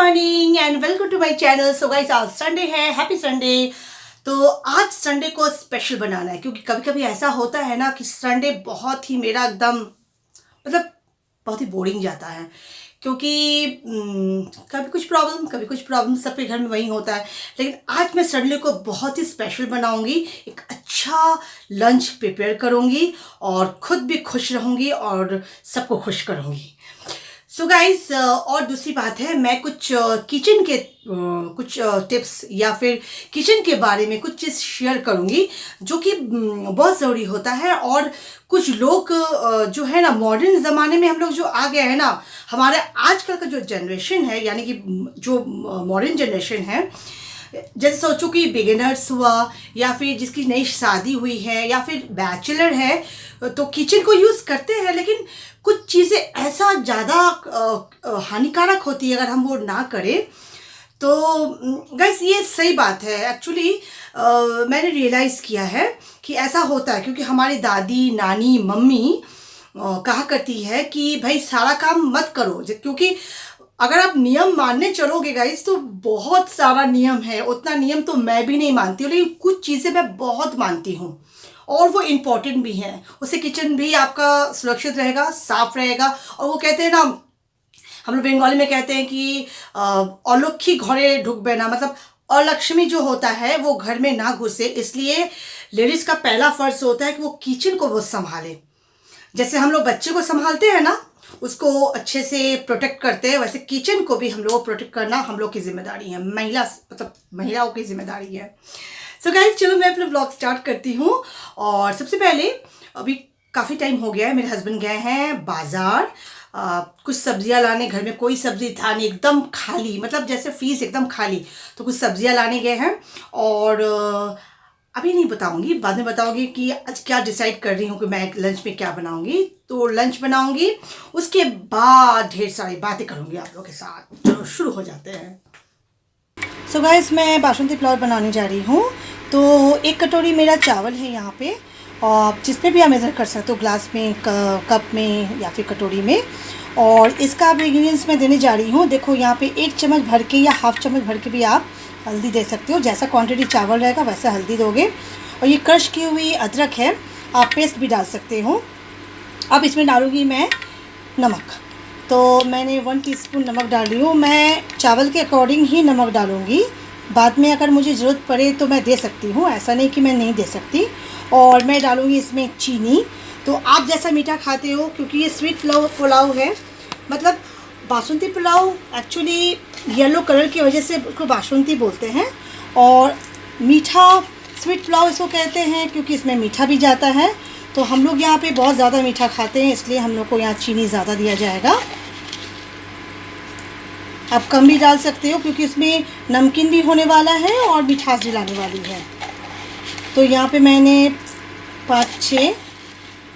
Morning and welcome to my channel. So guys, आज Sunday है, happy Sunday. तो आज संडे को स्पेशल बनाना है क्योंकि कभी कभी ऐसा होता है ना कि संडे बहुत ही मेरा एकदम मतलब बहुत ही बोरिंग जाता है क्योंकि कभी कुछ प्रॉब्लम सबके घर में वही होता है। लेकिन आज मैं संडे को बहुत ही स्पेशल बनाऊंगी, एक अच्छा लंच प्रिपेयर करूंगी और खुद भी खुश रहूंगी और सबको खुश करूंगी। सो गाइस, और दूसरी बात है, मैं कुछ किचन के कुछ टिप्स या फिर किचन के बारे में कुछ चीज़ शेयर करूंगी जो कि बहुत ज़रूरी होता है। और कुछ लोग जो है ना, मॉडर्न ज़माने में हम लोग जो आ गए हैं ना, हमारे आजकल का जो जनरेशन है, यानी कि जो मॉडर्न जनरेशन है, जैसे सोचो कि बिगिनर्स हुआ या फिर जिसकी नई शादी हुई है या फिर बैचलर है, तो किचन को यूज़ करते हैं। लेकिन कुछ चीज़ें ऐसा ज़्यादा हानिकारक होती है अगर हम वो ना करें। तो गाइस, ये सही बात है। एक्चुअली मैंने रियलाइज़ किया है कि ऐसा होता है क्योंकि हमारी दादी, नानी, मम्मी कहा करती है कि भाई सारा काम मत करो, क्योंकि अगर आप नियम मानने चलोगे गाइस तो बहुत सारा नियम है। उतना नियम तो मैं भी नहीं मानती हूँ, लेकिन कुछ चीज़ें मैं बहुत मानती हूँ और वो इम्पोर्टेंट भी हैं। उससे किचन भी आपका सुरक्षित रहेगा, साफ रहेगा। और वो कहते हैं ना, हम लोग बंगाली में कहते हैं कि अलक्ष्मी घरे ढुकबे ना, मतलब अलक्ष्मी जो होता है वो घर में ना घुसे। इसलिए लेडीज का पहला फर्ज होता है कि वो किचन को वो संभाले। जैसे हम लोग बच्चे को संभालते हैं ना, उसको अच्छे से प्रोटेक्ट करते हैं, वैसे किचन को भी हम लोग को प्रोटेक्ट करना हम लोग की जिम्मेदारी है। महिलाओं की जिम्मेदारी है। सो गाइस, चलो मैं अपना ब्लॉग स्टार्ट करती हूँ। और सबसे पहले, अभी काफ़ी टाइम हो गया है, मेरे हस्बैंड गए हैं बाज़ार कुछ सब्जियां लाने। घर में कोई सब्जी था नहीं, एकदम खाली, मतलब जैसे फ्रीज एकदम खाली। तो कुछ सब्जियां लाने गए हैं और अभी नहीं बताऊंगी, बाद में बताऊंगी कि आज क्या डिसाइड कर रही हूँ कि मैं लंच में क्या बनाऊंगी। तो लंच बनाऊंगी, उसके बाद ढेर सारी बातें करूंगी आप लोगों के साथ। चलो शुरू हो जाते हैं। सो गाइस, मैं बासमती पुलाव बनाने जा रही हूँ। तो 1 कटोरी मेरा चावल है यहाँ पे, और जिसमें भी आप मेज़र कर सकते हो, ग्लास में, कप में या फिर कटोरी में। और इसका अब इंग्रेडिएंट्स मैं देने जा रही हूँ। देखो यहाँ पे 1 चम्मच भर के या हाफ चम्मच भर के भी आप हल्दी दे सकते हो। जैसा क्वांटिटी चावल रहेगा वैसा हल्दी दोगे। और ये क्रश की हुई अदरक है, आप पेस्ट भी डाल सकते हो। अब इसमें डालूँगी मैं नमक। तो मैंने 1 टीस्पून नमक डाल रही हूँ। मैं चावल के अकॉर्डिंग ही नमक डालूँगी, बाद में अगर मुझे ज़रूरत पड़े तो मैं दे सकती हूँ, ऐसा नहीं कि मैं नहीं दे सकती। और मैं डालूँगी इसमें चीनी। तो आप जैसा मीठा खाते हो, क्योंकि ये स्वीट पुलाव है, मतलब basmati pulao actually yellow colour की वजह से उसको बासमती बोलते हैं। और मीठा स्वीट पुलाव इसको कहते हैं क्योंकि इसमें मीठा भी जाता है। तो हम लोग यहाँ पे बहुत ज़्यादा मीठा खाते हैं, इसलिए हम लोग को यहाँ चीनी ज़्यादा दिया जाएगा। आप कम भी डाल सकते हो क्योंकि इसमें नमकीन भी होने वाला है और मिठास भी लाने वाली है। तो यहाँ पे मैंने 5-6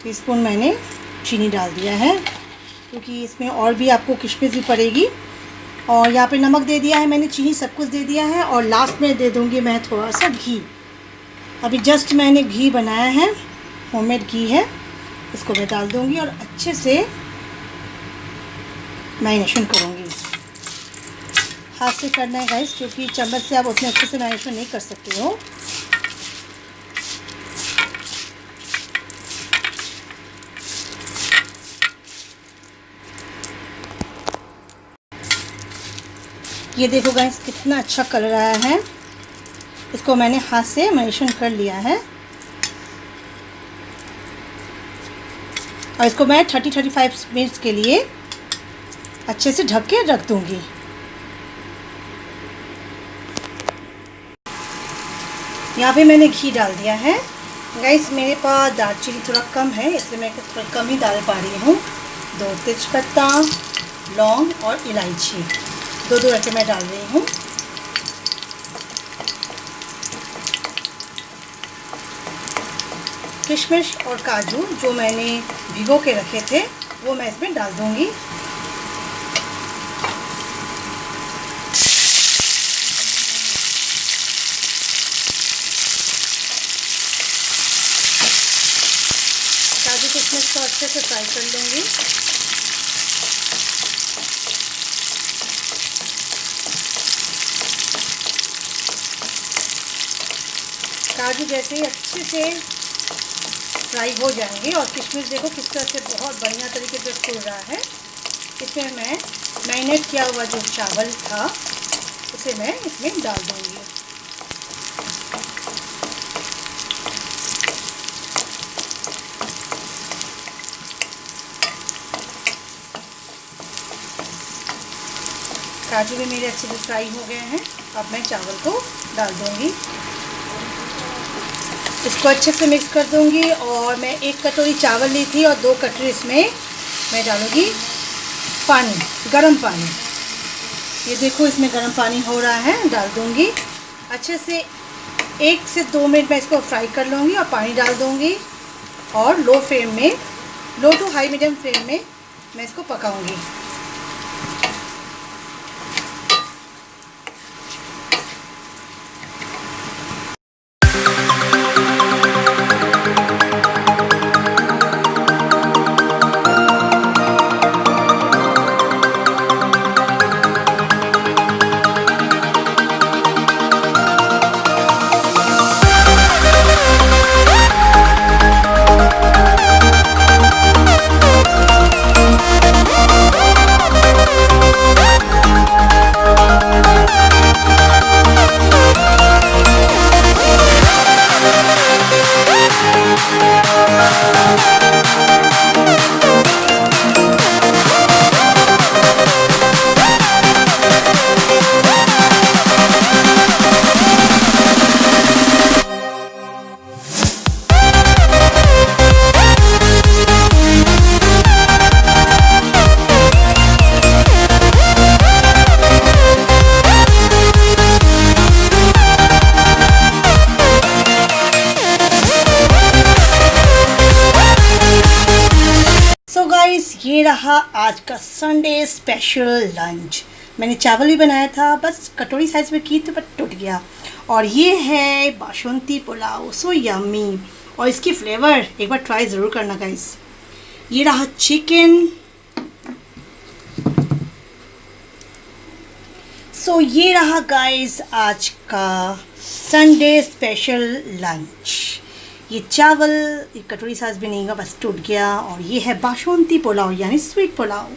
टीस्पून मैंने चीनी डाल दिया है, क्योंकि इसमें और भी आपको किशमिश भी पड़ेगी। और यहाँ पे नमक दे दिया है मैंने, चीनी सब कुछ दे दिया है। और लास्ट में दे दूँगी मैं थोड़ा सा घी। अभी जस्ट मैंने घी बनाया है, होममेड घी है, इसको मैं डाल दूँगी और अच्छे से मैरिनेशन करूँगी। हाथ से करना है गाइस, क्योंकि चम्मच से आप उतने अच्छे से मैरिनेशन नहीं कर सकते हो। ये देखो गाइस कितना अच्छा कलर आया है। इसको मैंने हाथ से मैरिनेशन कर लिया है और इसको मैं 30-35 मिनट्स के लिए अच्छे से ढक के रख दूँगी। यहाँ पे मैंने घी डाल दिया है गाइस। मेरे पास दालचीनी थोड़ा कम है, इसलिए मैं थोड़ा कम ही डाल पा रही हूँ। 2 तेजपत्ता, लौंग और इलायची, 2 ऐसे मैं डाल रही हूँ। किशमिश और काजू जो मैंने भिगो के रखे थे वो मैं इसमें डाल दूँगी। काजू किशमिश को अच्छे से फ्राई कर लूँगी। काजू जैसे अच्छे से फ्राई हो जाएंगे और किशमिश देखो किस तरह से बहुत बढ़िया तरीके से फूल रहा है। इसमें मैं मैरिनेट किया हुआ जो चावल था उसे मैं इसमें डाल दूँगी। काजू भी मेरे अच्छे से फ्राई हो गए हैं। अब मैं चावल को डाल दूँगी, इसको अच्छे से मिक्स कर दूँगी। और मैं 1 कटोरी चावल ली थी और 2 कटोरी इसमें मैं डालूँगी पानी, गरम पानी। ये देखो इसमें गरम पानी हो रहा है, डाल दूँगी। अच्छे से 1 से 2 मिनट मैं इसको फ्राई कर लूँगी और पानी डाल दूँगी। और लो फ्लेम में, लो टू हाई मीडियम फ्लेम में मैं इसको पकाऊँगी। ये रहा आज का संडे स्पेशल लंच। मैंने चावल भी बनाया था, बस कटोरी साइज में की थी बट टूट गया। और ये है बासमती पुलाव, सो यम्मी। और इसकी फ्लेवर एक बार ट्राई ज़रूर करना गाइस। ये रहा चिकन। सो ये रहा गाइस आज का संडे स्पेशल लंच। ये चावल एक कटोरी साइज भी नहीं, बस टूट गया। और ये है बासमती पुलाव यानी स्वीट पुलाव,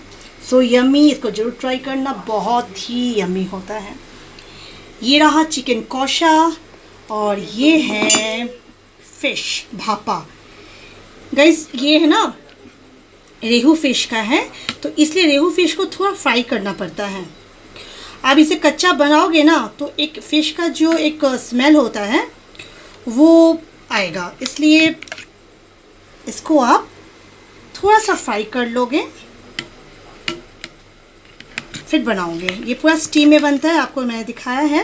सो यम्मी। इसको ज़रूर ट्राई करना, बहुत ही यम्मी होता है। ये रहा चिकन कौशा। और ये है फ़िश भापा। गाइस ये है ना रेहू फ़िश का है, तो इसलिए रेहू फ़िश को थोड़ा फ्राई करना पड़ता है। आप इसे कच्चा बनाओगे ना तो एक फ़िश का जो एक स्मेल होता है वो आएगा, इसलिए इसको आप थोड़ा सा फ्राई कर लोगे फिर बनाओगे। ये पूरा स्टीम में बनता है, आपको मैंने दिखाया है।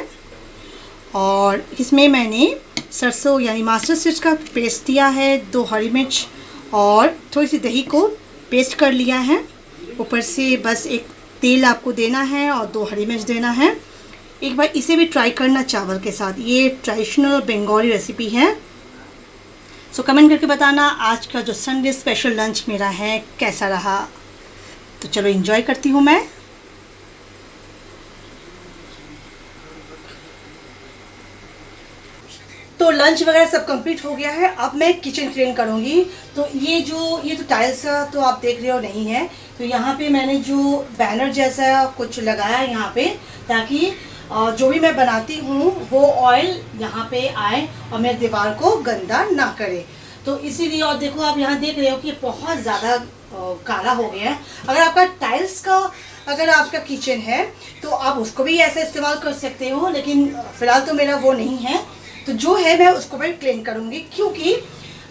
और इसमें मैंने सरसों यानी मास्टर स्विच का पेस्ट दिया है, 2 हरी मिर्च और थोड़ी सी दही को पेस्ट कर लिया है। ऊपर से बस एक तेल आपको देना है और 2 हरी मिर्च देना है। एक बार इसे भी ट्राई करना चावल के साथ, ये ट्रेडिशनल बंगाली रेसिपी है। सो कमेंट करके बताना आज का जो संडे स्पेशल लंच मेरा है कैसा रहा। तो चलो एंजॉय करती हूँ मैं। तो लंच वगैरह सब कंप्लीट हो गया है। अब मैं किचन क्लीन करूँगी। तो ये तो टाइल्स तो आप देख रहे हो नहीं है, तो यहाँ पे मैंने जो बैनर जैसा कुछ लगाया है यहाँ पे, ताकि जो भी मैं बनाती हूँ वो ऑयल यहाँ पे आए और मेरे दीवार को गंदा ना करे। तो इसीलिए, और देखो आप यहाँ देख रहे हो कि बहुत ज़्यादा काला हो गया है। अगर आपका टाइल्स का अगर आपका किचन है तो आप उसको भी ऐसे इस्तेमाल कर सकते हो, लेकिन फ़िलहाल तो मेरा वो नहीं है। तो जो है मैं उसको भी क्लीन करूँगी, क्योंकि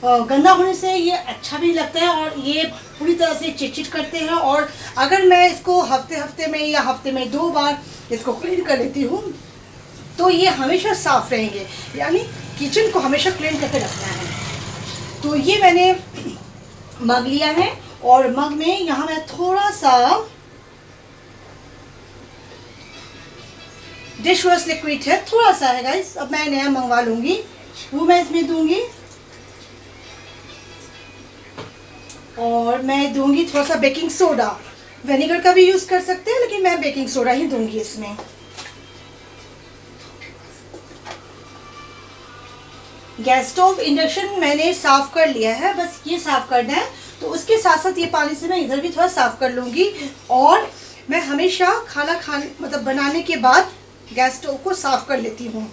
गंदा होने से ये अच्छा भी लगता है और ये पूरी तरह से चिटचिट करते हैं। और अगर मैं इसको हफ्ते में या हफ्ते में 2 बार इसको क्लीन कर लेती हूँ तो ये हमेशा साफ़ रहेंगे, यानी किचन को हमेशा क्लीन करके रखना है। तो ये मैंने मग लिया है और मग में यहाँ मैं थोड़ा सा डिश वॉश लिक्विड है, थोड़ा सा है गाइस। अब मैं नया मंगवा लूँगी, वो मैं इसमें दूँगी। और मैं दूँगी थोड़ा सा बेकिंग सोडा, विनेगर का भी यूज़ कर सकते हैं, लेकिन मैं बेकिंग सोडा ही दूँगी इसमें। गैस स्टोव इंडक्शन मैंने साफ़ कर लिया है, बस ये साफ़ करना है। तो उसके साथ साथ ये पानी से मैं इधर भी थोड़ा साफ़ कर लूँगी। और मैं हमेशा खाना मतलब बनाने के बाद गैस स्टोव को साफ़ कर लेती हूँ।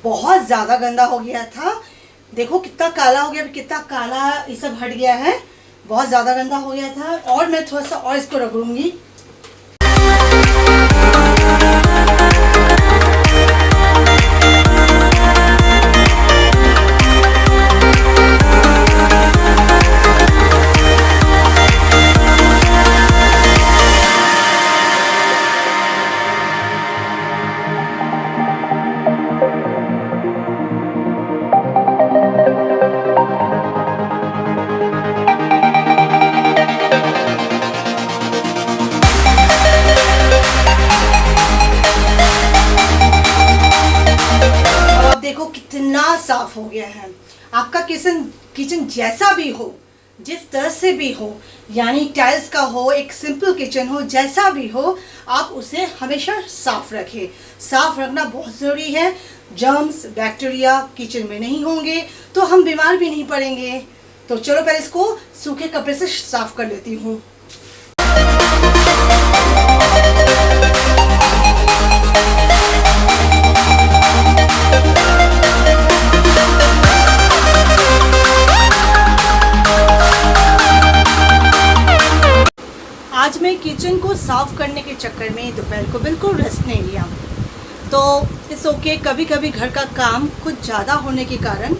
बहुत ज़्यादा गंदा हो गया था, देखो कितना काला हो गया, कितना काला ये सब हट गया है। बहुत ज़्यादा गंदा हो गया था और मैं थोड़ा सा और इसको रगड़ूंगी। देखो कितना साफ हो गया है। आपका किचन जैसा भी हो, जिस तरह से भी हो, यानी टाइल्स का हो, एक सिंपल किचन हो, जैसा भी हो, आप उसे हमेशा साफ रखें। साफ रखना बहुत ज़रूरी है। जर्म्स बैक्टीरिया किचन में नहीं होंगे तो हम बीमार भी नहीं पड़ेंगे। तो चलो पहले इसको सूखे कपड़े से साफ कर लेती हूँ। आज मैं किचन को साफ़ करने के चक्कर में दोपहर को बिल्कुल रेस्ट नहीं लिया। तो इट्स ओके, कभी कभी घर का काम कुछ ज़्यादा होने के कारण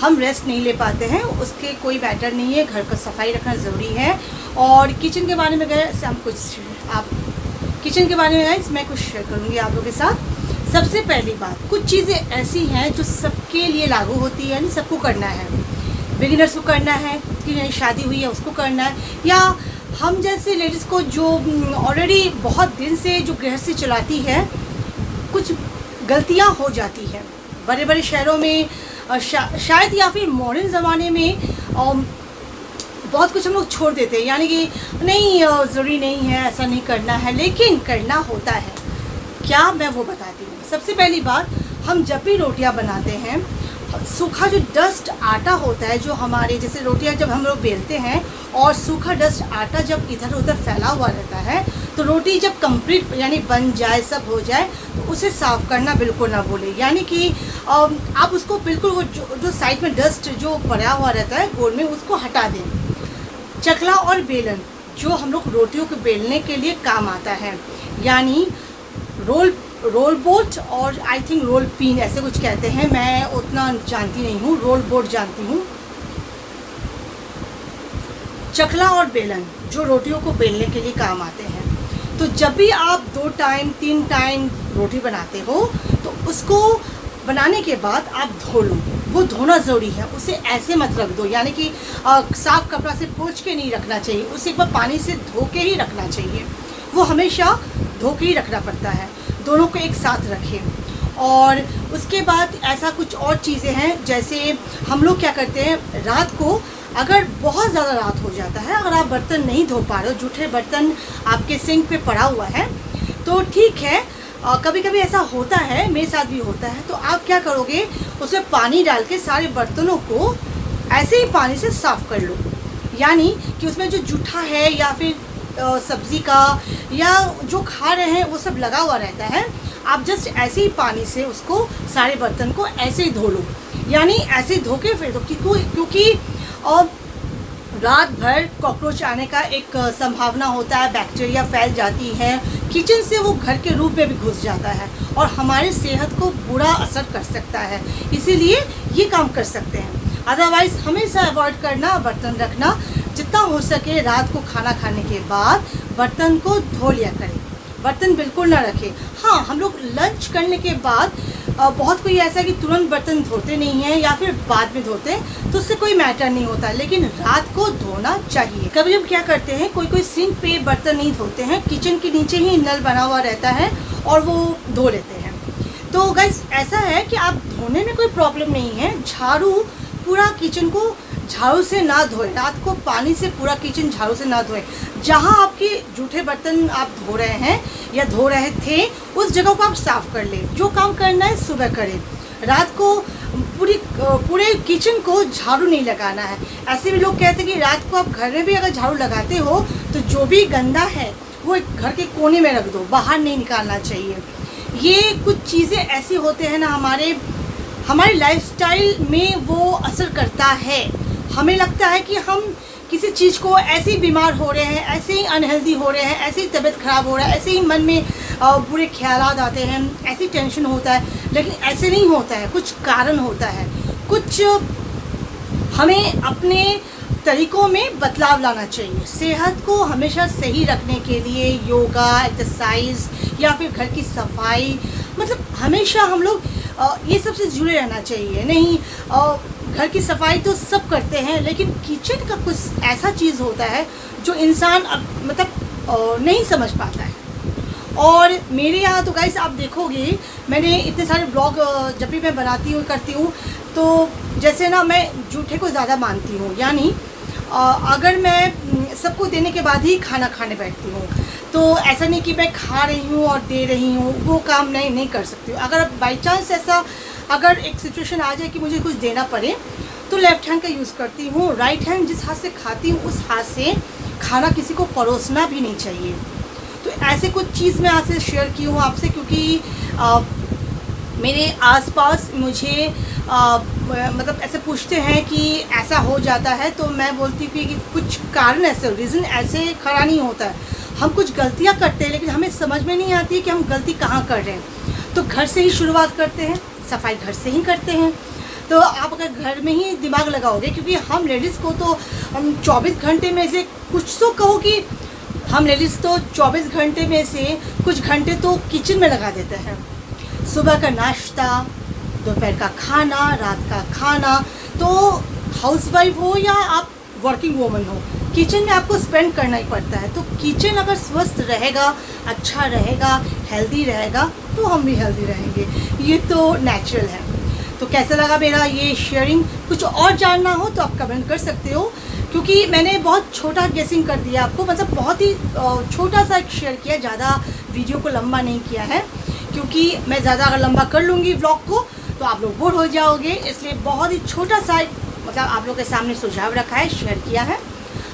हम रेस्ट नहीं ले पाते हैं, उसके कोई मैटर नहीं है। घर का सफाई रखना ज़रूरी है। और किचन के बारे में गए किचन के बारे में गाइस मैं कुछ शेयर करूँगी आप लोगों के साथ। सबसे पहली बात, कुछ चीज़ें ऐसी हैं जो सबके लिए लागू होती है, यानी सबको करना है। बिगिनर्स को करना है, कि शादी हुई है उसको करना है, या हम जैसे लेडीज़ को जो ऑलरेडी बहुत दिन से जो गृहस्थी चलाती है, कुछ गलतियां हो जाती हैं। बड़े बड़े शहरों में शायद या फिर मॉडर्न ज़माने में बहुत कुछ हम लोग छोड़ देते हैं, यानी कि नहीं ज़रूरी नहीं है, ऐसा नहीं करना है, लेकिन करना होता है। क्या, मैं वो बताती हूँ। सबसे पहली बात, हम जब भी रोटियाँ बनाते हैं, सूखा जो डस्ट आटा होता है, जो हमारे जैसे रोटियां जब हम लोग बेलते हैं और सूखा डस्ट आटा जब इधर उधर फैला हुआ रहता है, तो रोटी जब कंप्लीट यानी बन जाए, सब हो जाए, तो उसे साफ़ करना बिल्कुल ना भूलें। यानी कि आप उसको बिल्कुल वो जो साइड में डस्ट जो पड़ा हुआ रहता है गोल में, उसको हटा दें। चकला और बेलन जो हम लोग रोटियों को बेलने के लिए काम आता है, यानी रोल बोट और आई थिंक रोल पिन ऐसे कुछ कहते हैं, मैं उतना जानती नहीं हूँ, रोल बोट जानती हूँ। चकला और बेलन जो रोटियों को बेलने के लिए काम आते हैं। तो जब भी आप 2 टाइम 3 टाइम रोटी बनाते हो, तो उसको बनाने के बाद आप धो लो। वो धोना ज़रूरी है, उसे ऐसे मत रख दो, यानी कि साफ़ कपड़ा से पोंछ के नहीं रखना चाहिए, उसे एक बार पानी से धो के ही रखना चाहिए। वो हमेशा धो के ही रखना पड़ता है। दोनों को एक साथ रखें। और उसके बाद ऐसा कुछ और चीज़ें हैं, जैसे हम लोग क्या करते हैं, रात को अगर बहुत ज़्यादा रात हो जाता है, अगर आप बर्तन नहीं धो पा रहे हो, जूठे बर्तन आपके सिंक पे पड़ा हुआ है, तो ठीक है, कभी कभी ऐसा होता है, मेरे साथ भी होता है। तो आप क्या करोगे, उसमें पानी डाल के सारे बर्तनों को ऐसे ही पानी से साफ़ कर लो। यानी कि उसमें जो जूठा है या फिर सब्ज़ी का या जो खा रहे हैं वो सब लगा हुआ रहता है, आप जस्ट ऐसे ही पानी से उसको सारे बर्तन को ऐसे ही धो लो। यानी ऐसे ही धो के फिर दो, क्योंकि रात भर कॉकरोच आने का एक संभावना होता है, बैक्टीरिया फैल जाती है किचन से, वो घर के रूप में भी घुस जाता है और हमारी सेहत को बुरा असर कर सकता है। इसीलिए ये काम कर सकते हैं। अदरवाइज़ हमेशा अवॉइड करना बर्तन रखना जितना हो सके रात को खाना खाने के बाद बर्तन को धो लिया करें, बर्तन बिल्कुल ना रखें। हाँ, हम लोग लंच करने के बाद बहुत कोई ऐसा है कि तुरंत बर्तन धोते नहीं हैं या फिर बाद में धोते हैं, तो उससे कोई मैटर नहीं होता, लेकिन रात को धोना चाहिए। कभी हम क्या करते हैं, कोई सिंक पे बर्तन नहीं धोते हैं, किचन के नीचे ही नल बना हुआ रहता है और वो धो लेते हैं। तो गाइस ऐसा है कि आप धोने में कोई प्रॉब्लम नहीं है, झाड़ू पूरा किचन को झाड़ू से ना धोएं, रात को पानी से पूरा किचन झाड़ू से ना धोएं। जहाँ आपके जूठे बर्तन आप धो रहे हैं या धो रहे थे, उस जगह को आप साफ़ कर लें। जो काम करना है सुबह करें, रात को पूरे किचन को झाड़ू नहीं लगाना है। ऐसे भी लोग कहते हैं कि रात को आप घर में भी अगर झाड़ू लगाते हो तो जो भी गंदा है वो एक घर के कोने में रख दो, बाहर नहीं निकालना चाहिए। ये कुछ चीज़ें ऐसी होते हैं ना, हमारे लाइफस्टाइल में वो असर करता है। हमें लगता है कि हम किसी चीज़ को ऐसे ही बीमार हो रहे हैं, ऐसे ही अनहेल्दी हो रहे हैं, ऐसे ही तबीयत ख़राब हो रहा है, ऐसे ही मन में बुरे ख्यालात आते हैं, ऐसे ही टेंशन होता है, लेकिन ऐसे नहीं होता है। कुछ कारण होता है, कुछ हमें अपने तरीक़ों में बदलाव लाना चाहिए। सेहत को हमेशा सही रखने के लिए योगा, एक्सरसाइज या फिर घर की सफाई, मतलब हमेशा हम लोग ये सब से जुड़े रहना चाहिए। नहीं, घर की सफाई तो सब करते हैं, लेकिन किचन का कुछ ऐसा चीज़ होता है जो इंसान नहीं समझ पाता है। और मेरे यहाँ तो गाइस आप देखोगे, मैंने इतने सारे ब्लॉग जब भी मैं बनाती हूँ करती हूँ, तो जैसे ना मैं जूठे को ज़्यादा मानती हूँ, यानी अगर मैं सबको देने के बाद ही खाना खाने बैठती हूँ, तो ऐसा नहीं कि मैं खा रही हूँ और दे रही हूँ, वो काम नहीं कर सकती हूँ। अगर बाई चांस ऐसा अगर एक सिचुएशन आ जाए कि मुझे कुछ देना पड़े, तो लेफ़्ट हैंड का यूज़ करती हूँ। राइट हैंड जिस हाथ से खाती हूँ उस हाथ से खाना किसी को परोसना भी नहीं चाहिए। तो ऐसे कुछ चीज़ मैं आज से शेयर की हूँ आपसे, क्योंकि मेरे आसपास मुझे मतलब ऐसे पूछते हैं कि ऐसा हो जाता है, तो मैं बोलती हूँ कि कुछ कारण ऐसे, रीज़न ऐसे खड़ा नहीं होता है। हम कुछ गलतियाँ करते हैं, लेकिन हमें समझ में नहीं आती कि हम गलती कहाँ कर रहे हैं। तो घर से ही शुरुआत करते हैं, सफाई घर से ही करते हैं। तो आप अगर घर में ही दिमाग लगाओगे, क्योंकि हम लेडीज़ को तो हम 24 घंटे में से कुछ तो कहो कि हम लेडीज़ तो 24 घंटे में से कुछ घंटे तो किचन में लगा देते हैं। सुबह का नाश्ता, दोपहर का खाना, रात का खाना, तो हाउसवाइफ हो या आप वर्किंग वूमन हो, किचन में आपको स्पेंड करना ही पड़ता है। तो किचन अगर स्वस्थ रहेगा, अच्छा रहेगा, हेल्दी रहेगा, तो हम भी हेल्दी रहेंगे। ये तो नेचुरल है। तो कैसा लगा मेरा ये शेयरिंग? कुछ और जानना हो तो आप कमेंट कर सकते हो, क्योंकि मैंने बहुत छोटा गेसिंग कर दिया आपको, मतलब बहुत ही छोटा सा एक शेयर किया, ज़्यादा वीडियो को लंबा नहीं किया है, क्योंकि मैं ज़्यादा अगर लंबा कर लूँगी व्लॉग को तो आप लोग बोर हो जाओगे। इसलिए बहुत ही छोटा सा मतलब आप लोगों के सामने सुझाव रखा है, शेयर किया है।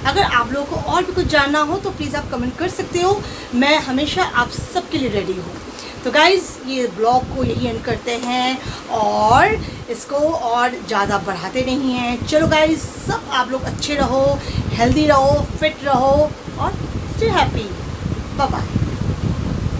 अगर आप लोगों को और भी कुछ जानना हो तो प्लीज़ आप कमेंट कर सकते हो, मैं हमेशा आप सबके लिए रेडी हूँ। तो गाइज़, ये ब्लॉग को यही एंड करते हैं और इसको और ज़्यादा बढ़ाते नहीं हैं। चलो गाइज़, सब आप लोग अच्छे रहो, हेल्दी रहो, फिट रहो और स्टे हैप्पी। Bye bye.